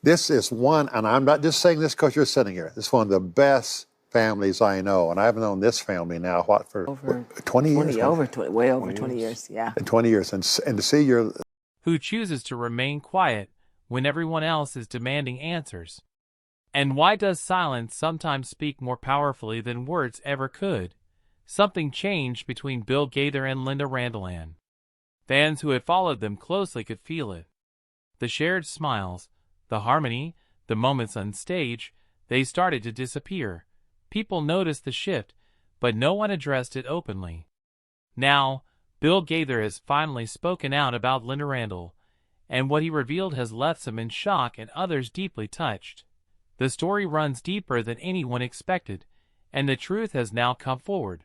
This is one, and I'm not just saying this because you're sitting here. This is one of the best families I know, and I've known this family now, for Over 20 years? way over 20 years, yeah. 20 years, and to see your... Who chooses to remain quiet when everyone else is demanding answers? And why does silence sometimes speak more powerfully than words ever could? Something changed between Bill Gaither and Lynda Randle. Fans who had followed them closely could feel it. The shared smiles, the harmony, the moments on stage, they started to disappear. People noticed the shift, but no one addressed it openly. Now, Bill Gaither has finally spoken out about Lynda Randle, and what he revealed has left some in shock and others deeply touched. The story runs deeper than anyone expected, and the truth has now come forward.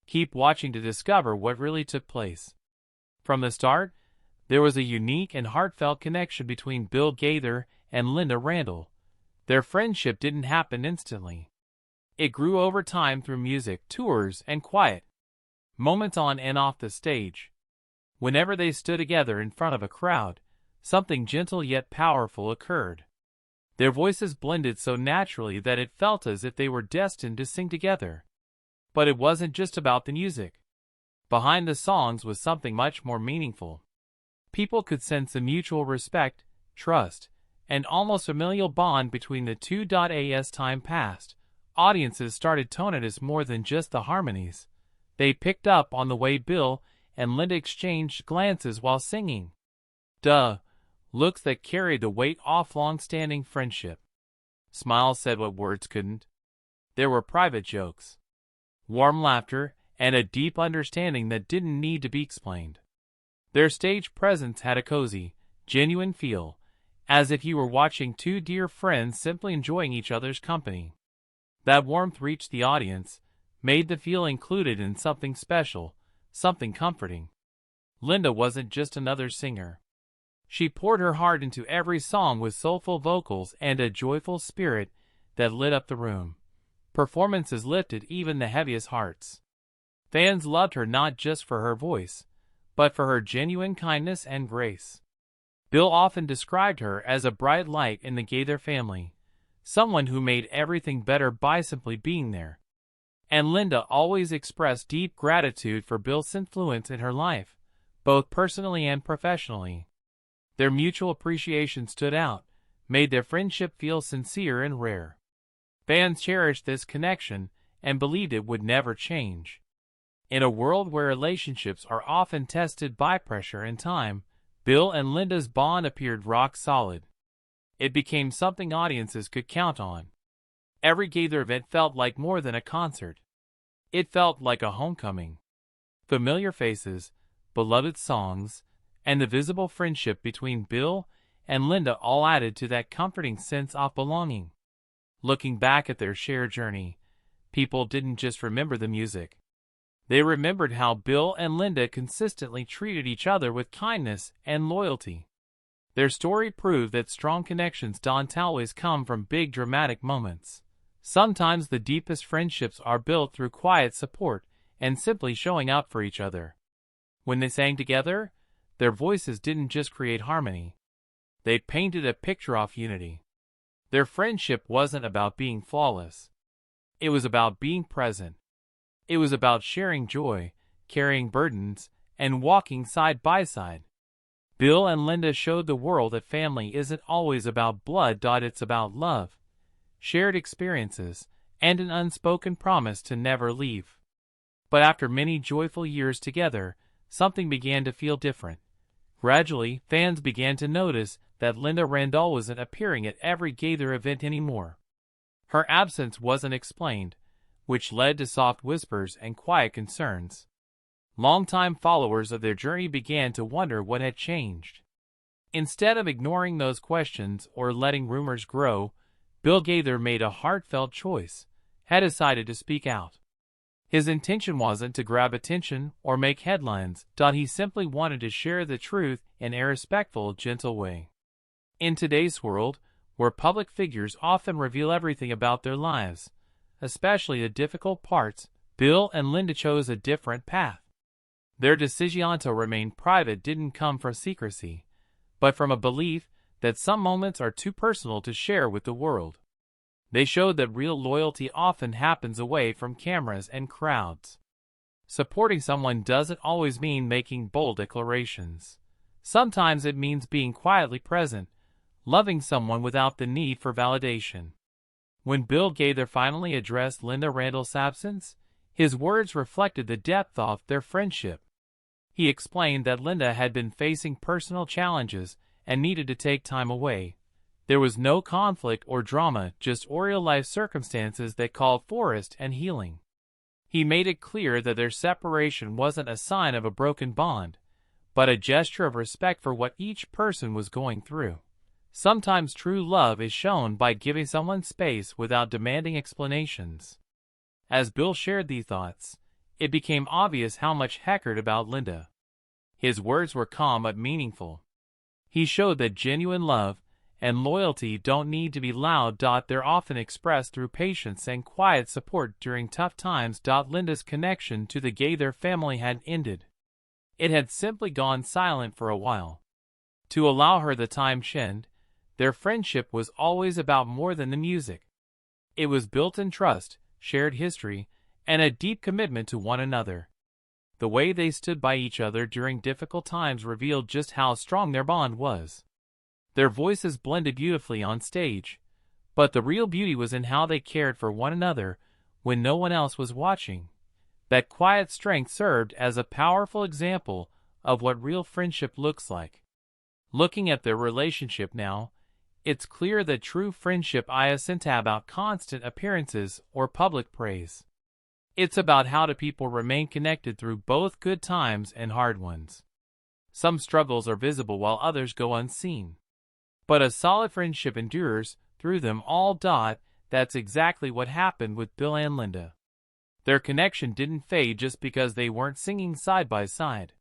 Keep watching to discover what really took place. From the start, there was a unique and heartfelt connection between Bill Gaither and Lynda Randle. Their friendship didn't happen instantly. It grew over time through music, tours, and quiet moments on and off the stage. Whenever they stood together in front of a crowd, something gentle yet powerful occurred. Their voices blended so naturally that it felt as if they were destined to sing together. But it wasn't just about the music. Behind the songs was something much more meaningful. People could sense a mutual respect, trust, and almost familial bond between the two. As time passed, audiences started to notice more than just the harmonies. They picked up on the way Bill and Lynda exchanged glances while singing. Looks that carried the weight off long-standing friendship. Smiles said what words couldn't. There were private jokes, warm laughter, and a deep understanding that didn't need to be explained. Their stage presence had a cozy, genuine feel, as if you were watching two dear friends simply enjoying each other's company. That warmth reached the audience, made them feel included in something special, something comforting. Lynda wasn't just another singer. She poured her heart into every song with soulful vocals and a joyful spirit that lit up the room. Performances lifted even the heaviest hearts. Fans loved her not just for her voice, but for her genuine kindness and grace. Bill often described her as a bright light in the Gaither family, someone who made everything better by simply being there. And Lynda always expressed deep gratitude for Bill's influence in her life, both personally and professionally. Their mutual appreciation stood out, made their friendship feel sincere and rare. Fans cherished this connection and believed it would never change. In a world where relationships are often tested by pressure and time, Bill and Lynda's bond appeared rock solid. It became something audiences could count on. Every Gaither event felt like more than a concert. It felt like a homecoming. Familiar faces, beloved songs, and the visible friendship between Bill and Lynda all added to that comforting sense of belonging. Looking back at their shared journey, people didn't just remember the music. They remembered how Bill and Lynda consistently treated each other with kindness and loyalty. Their story proved that strong connections don't always come from big dramatic moments. Sometimes the deepest friendships are built through quiet support and simply showing up for each other. When they sang together, their voices didn't just create harmony. They painted a picture of unity. Their friendship wasn't about being flawless. It was about being present. It was about sharing joy, carrying burdens, and walking side by side. Bill and Lynda showed the world that family isn't always about blood. It's about love, shared experiences, and an unspoken promise to never leave. But after many joyful years together, something began to feel different. Gradually, fans began to notice that Lynda Randle wasn't appearing at every Gaither event anymore. Her absence wasn't explained, which led to soft whispers and quiet concerns. Longtime followers of their journey began to wonder what had changed. Instead of ignoring those questions or letting rumors grow, Bill Gaither made a heartfelt choice, had decided to speak out. His intention wasn't to grab attention or make headlines. He simply wanted to share the truth in a respectful, gentle way. In today's world, where public figures often reveal everything about their lives, especially the difficult parts, Bill and Lynda chose a different path. Their decision to remain private didn't come from secrecy, but from a belief that some moments are too personal to share with the world. They showed that real loyalty often happens away from cameras and crowds. Supporting someone doesn't always mean making bold declarations. Sometimes it means being quietly present, loving someone without the need for validation. When Bill Gaither finally addressed Lynda Randle's absence, his words reflected the depth of their friendship. He explained that Lynda had been facing personal challenges and needed to take time away. There was no conflict or drama, just real-life circumstances that called for rest and healing. He made it clear that their separation wasn't a sign of a broken bond, but a gesture of respect for what each person was going through. Sometimes true love is shown by giving someone space without demanding explanations. As Bill shared these thoughts, it became obvious how much he cared about Lynda. His words were calm but meaningful. He showed that genuine love and loyalty don't need to be loud. They're often expressed through patience and quiet support during tough times. Lynda's connection to the Gaither family had ended. It had simply gone silent for a while. To allow her the time to end, their friendship was always about more than the music. It was built in trust, shared history, and a deep commitment to one another. The way they stood by each other during difficult times revealed just how strong their bond was. Their voices blended beautifully on stage, but the real beauty was in how they cared for one another when no one else was watching. That quiet strength served as a powerful example of what real friendship looks like. Looking at their relationship now, it's clear that true friendship isn't about constant appearances or public praise. It's about how do people remain connected through both good times and hard ones. Some struggles are visible while others go unseen. But a solid friendship endures through them all. That's exactly what happened with Bill and Lynda. Their connection didn't fade just because they weren't singing side by side.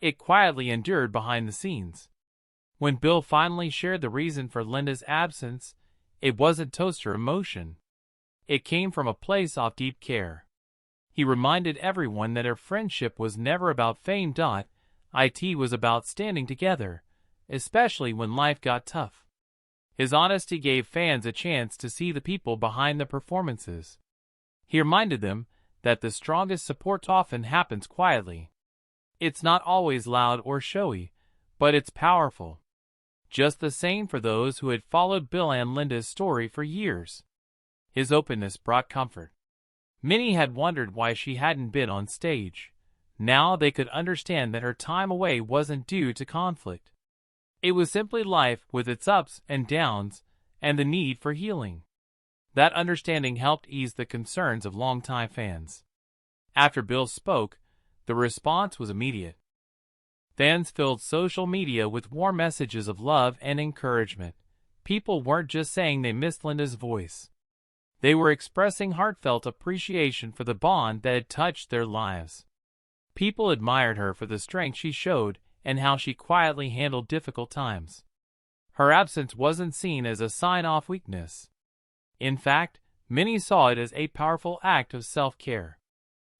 It quietly endured behind the scenes. When Bill finally shared the reason for Lynda's absence, it wasn't toast or emotion. It came from a place of deep care. He reminded everyone that their friendship was never about fame. It was about standing together, especially when life got tough. His honesty gave fans a chance to see the people behind the performances. He reminded them that the strongest support often happens quietly. It's not always loud or showy, but it's powerful. Just the same for those who had followed Bill and Lynda's story for years. His openness brought comfort. Many had wondered why she hadn't been on stage. Now they could understand that her time away wasn't due to conflict. It was simply life with its ups and downs and the need for healing. That understanding helped ease the concerns of longtime fans. After Bill spoke, the response was immediate. Fans filled social media with warm messages of love and encouragement. People weren't just saying they missed Lynda's voice. They were expressing heartfelt appreciation for the bond that had touched their lives. People admired her for the strength she showed and how she quietly handled difficult times. Her absence wasn't seen as a sign of weakness. In fact, many saw it as a powerful act of self-care.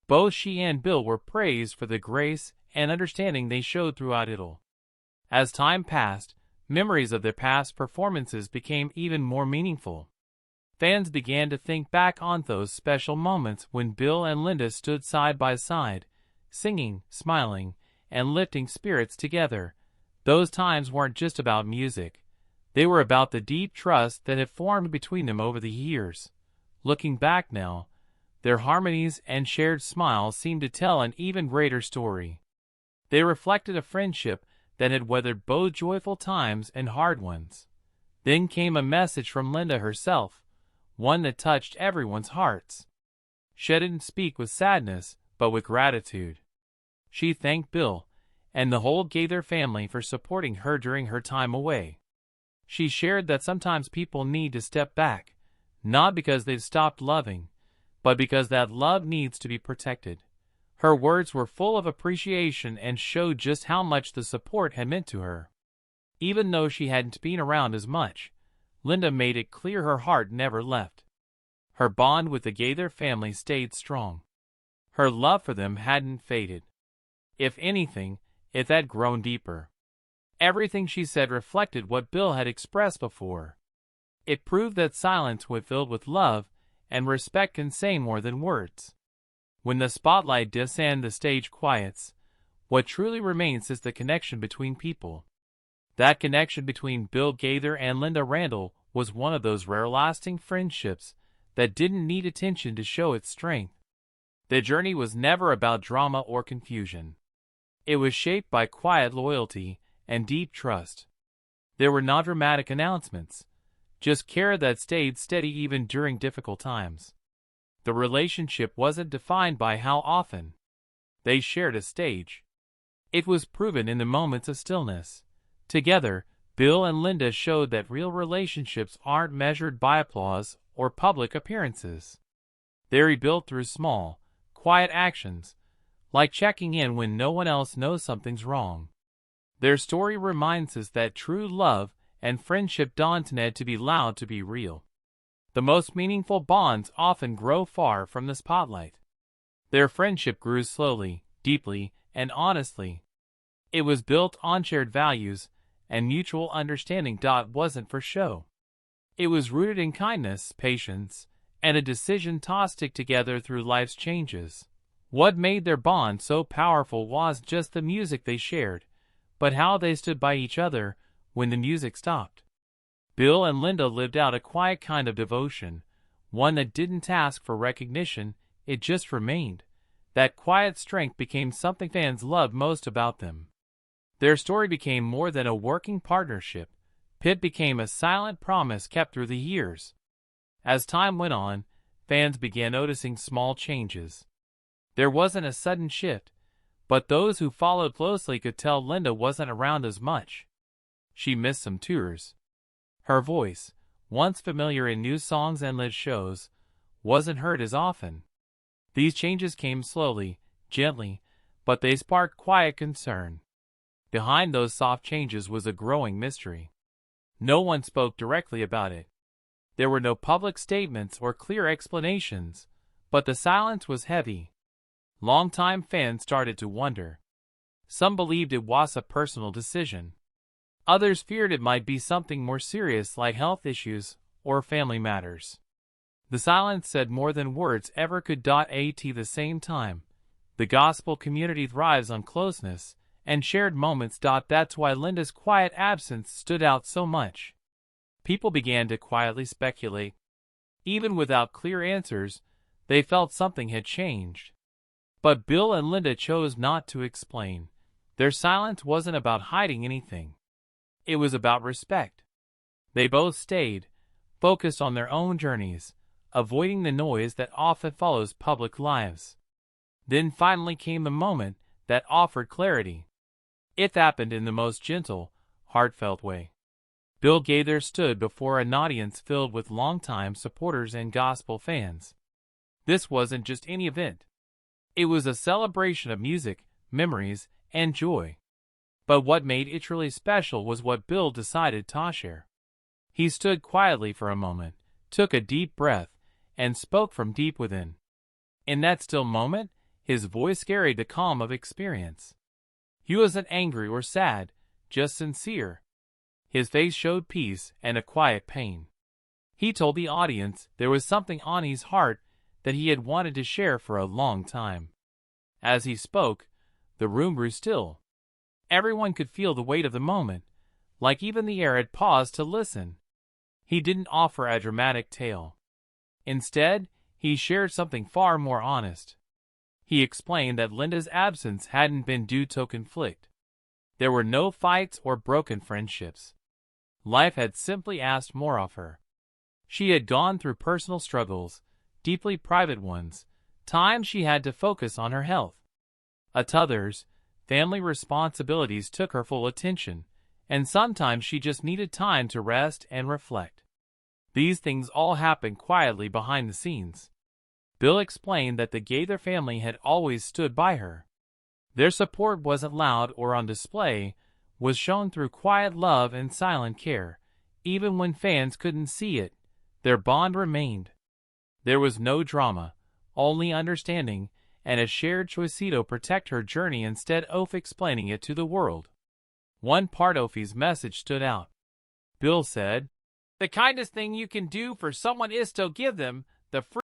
Both she and Bill were praised for the grace and understanding they showed throughout it all. As time passed, memories of their past performances became even more meaningful. Fans began to think back on those special moments when Bill and Lynda stood side by side, singing, smiling, and lifting spirits together. Those times weren't just about music. They were about the deep trust that had formed between them over the years. Looking back now, their harmonies and shared smiles seemed to tell an even greater story. They reflected a friendship that had weathered both joyful times and hard ones. Then came a message from Lynda herself, one that touched everyone's hearts. She didn't speak with sadness, but with gratitude. She thanked Bill and the whole Gaither family for supporting her during her time away. She shared that sometimes people need to step back, not because they've stopped loving, but because that love needs to be protected. Her words were full of appreciation and showed just how much the support had meant to her. Even though she hadn't been around as much, Lynda made it clear her heart never left. Her bond with the Gaither family stayed strong. Her love for them hadn't faded. If anything, it had grown deeper. Everything she said reflected what Bill had expressed before. It proved that silence when filled with love and respect can say more than words. When the spotlight dips and the stage quiets, what truly remains is the connection between people. That connection between Bill Gaither and Lynda Randle was one of those rare lasting friendships that didn't need attention to show its strength. Their journey was never about drama or confusion. It was shaped by quiet loyalty and deep trust. There were no dramatic announcements, just care that stayed steady even during difficult times. The relationship wasn't defined by how often they shared a stage. It was proven in the moments of stillness. Together, Bill and Lynda showed that real relationships aren't measured by applause or public appearances. They're rebuilt through small, quiet actions, like checking in when no one else knows something's wrong. Their story reminds us that true love and friendship don't need to be loud to be real. The most meaningful bonds often grow far from the spotlight. Their friendship grew slowly, deeply, and honestly. It was built on shared values and mutual understanding. Wasn't for show. It was rooted in kindness, patience, and a decision to stick together through life's changes. What made their bond so powerful wasn't just the music they shared, but how they stood by each other when the music stopped. Bill and Lynda lived out a quiet kind of devotion, one that didn't ask for recognition, it just remained. That quiet strength became something fans loved most about them. Their story became more than a working partnership. It became a silent promise kept through the years. As time went on, fans began noticing small changes. There wasn't a sudden shift, but those who followed closely could tell Lynda wasn't around as much. She missed some tours. Her voice, once familiar in new songs and live shows, wasn't heard as often. These changes came slowly, gently, but they sparked quiet concern. Behind those soft changes was a growing mystery. No one spoke directly about it. There were no public statements or clear explanations, but the silence was heavy. Longtime fans started to wonder. Some believed it was a personal decision. Others feared it might be something more serious like health issues or family matters. The silence said more than words ever could. At the same time, the gospel community thrives on closeness and shared moments. That's why Lynda's quiet absence stood out so much. People began to quietly speculate. Even without clear answers, they felt something had changed. But Bill and Lynda chose not to explain. Their silence wasn't about hiding anything. It was about respect. They both stayed, focused on their own journeys, avoiding the noise that often follows public lives. Then finally came the moment that offered clarity. It happened in the most gentle, heartfelt way. Bill Gaither stood before an audience filled with longtime supporters and gospel fans. This wasn't just any event. It was a celebration of music, memories, and joy. But what made it truly special was what Bill decided to share. He stood quietly for a moment, took a deep breath, and spoke from deep within. In that still moment, his voice carried the calm of experience. He wasn't angry or sad, just sincere. His face showed peace and a quiet pain. He told the audience there was something on his heart that he had wanted to share for a long time. As he spoke, the room grew still. Everyone could feel the weight of the moment, like even the air had paused to listen. He didn't offer a dramatic tale. Instead, he shared something far more honest. He explained that Lynda's absence hadn't been due to conflict. There were no fights or broken friendships. Life had simply asked more of her. She had gone through personal struggles, deeply private ones, times she had to focus on her health. At others, family responsibilities took her full attention, and sometimes she just needed time to rest and reflect. These things all happened quietly behind the scenes. Bill explained that the Gaither family had always stood by her. Their support wasn't loud or on display, was shown through quiet love and silent care. Even when fans couldn't see it, their bond remained. There was no drama, only understanding, and a shared choice to protect her journey instead of explaining it to the world. One part of his message stood out. Bill said, "The kindest thing you can do for someone is to give them the free